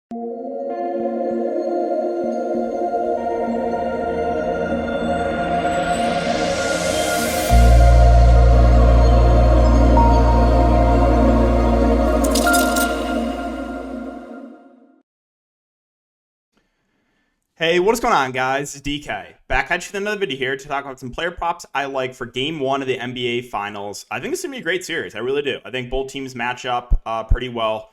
Hey, what is going on, guys? It's DK. Back at you with another video here to talk about some player props I like for Game 1 of the NBA Finals. I think this is going to be a great series. I really do. I think both teams match up pretty well.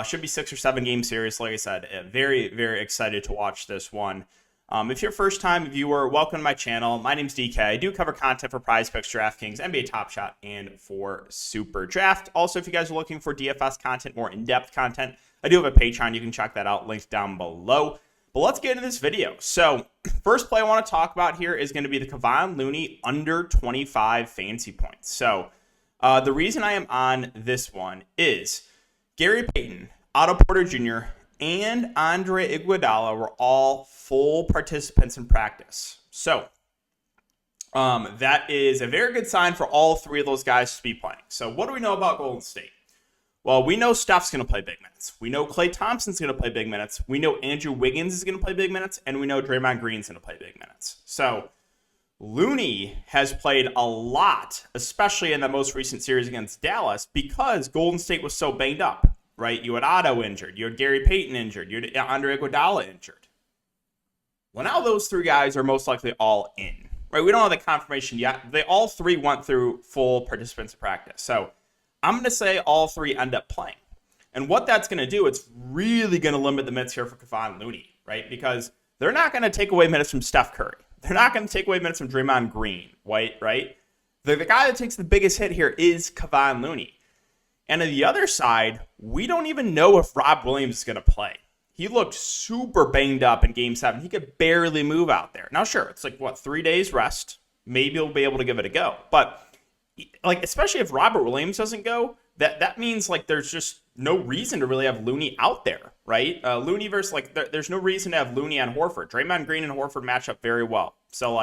Should be 6 or 7 game series, like I said. Very, very excited to watch this one. If you're a first-time viewer, welcome to my channel. My name's DK. I do cover content for Prizepicks, DraftKings, NBA Top Shot, and for Super Draft. Also, if you guys are looking for DFS content, more in-depth content, I do have a Patreon. You can check that out. Linked down below. But let's get into this video. So, first play I want to talk about here is going to be the Kevon Looney under 25 fantasy points. So, the reason I am on this one is Gary Payton, Otto Porter Jr., and Andre Iguodala were all full participants in practice. So, that is a very good sign for all three of those guys to be playing. So, what do we know about Golden State? Well, we know Steph's going to play big minutes. We know Klay Thompson's going to play big minutes. We know Andrew Wiggins is going to play big minutes. And we know Draymond Green's going to play big minutes. So Looney has played a lot, especially in the most recent series against Dallas, because Golden State was so banged up, right? You had Otto injured. You had Gary Payton injured. You had Andre Iguodala injured. Well, now those three guys are most likely all in, right? We don't have the confirmation yet. They all three went through full participants in practice. So I'm going to say all three end up playing. And what that's going to do, it's really going to limit the minutes here for Kevon Looney, right? Because they're not going to take away minutes from Steph Curry. They're not going to take away minutes from Draymond Green, right? The guy that takes the biggest hit here is Kevon Looney. And on the other side, we don't even know if Rob Williams is going to play. He looked super banged up in Game 7. He could barely move out there. Now, sure, it's like, 3 days rest. Maybe he'll be able to give it a go. But especially if Robert Williams doesn't go, that means there's just no reason to really have Looney out there, right? Looney versus there's no reason to have Looney on Horford. Draymond Green and Horford match up very well. So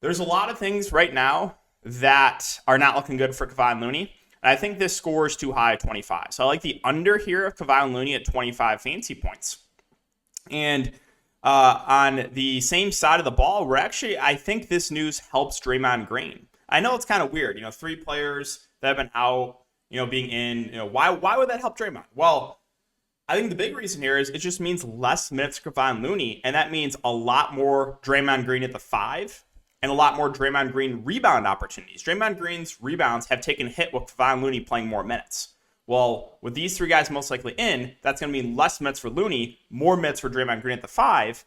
there's a lot of things right now that are not looking good for Kevon Looney. And I think this score is too high at 25. So I like the under here of Kevon Looney at 25 fantasy points. And on the same side of the ball, I think this news helps Draymond Green. I know it's kind of weird, 3 players that have been out, being in, why would that help Draymond? Well, I think the big reason here is it just means less minutes for Kevon Looney, and that means a lot more Draymond Green at the 5 and a lot more Draymond Green rebound opportunities. Draymond Green's rebounds have taken a hit with Kevon Looney playing more minutes. Well, with these 3 guys most likely in, that's going to mean less minutes for Looney, more minutes for Draymond Green at the 5.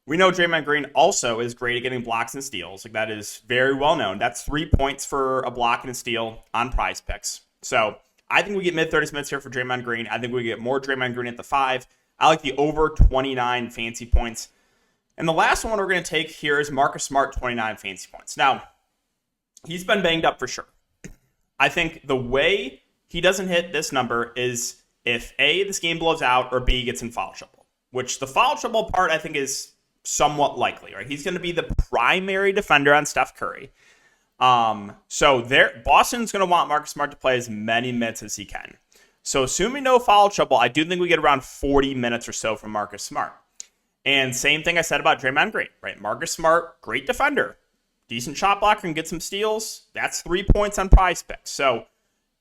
We know Draymond Green also is great at getting blocks and steals. That is very well known. That's 3 points for a block and a steal on Prizepicks. So I think we get mid-30s minutes here for Draymond Green. I think we get more Draymond Green at the 5. I like the over 29 fantasy points. And the last one we're going to take here is Marcus Smart, 29 fantasy points. Now, he's been banged up for sure. I think the way he doesn't hit this number is if A, this game blows out, or B, gets in foul trouble. Which the foul trouble part I think is somewhat likely, right? He's going to be the primary defender on Steph Curry. So Boston's going to want Marcus Smart to play as many minutes as he can. So assuming no foul trouble, I do think we get around 40 minutes or so from Marcus Smart. And same thing I said about Draymond Green, right? Marcus Smart, great defender, decent shot blocker, and get some steals. That's 3 points on Prizepicks. So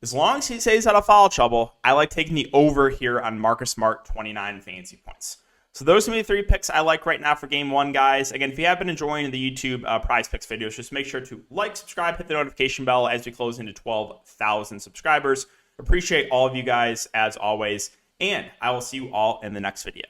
as long as he stays out of foul trouble, I like taking the over here on Marcus Smart, 29 fantasy points. So those are the 3 picks I like right now for Game 1, guys. Again, if you have been enjoying the YouTube Prizepicks videos, just make sure to like, subscribe, hit the notification bell as we close into 12,000 subscribers. Appreciate all of you guys, as always, and I will see you all in the next video.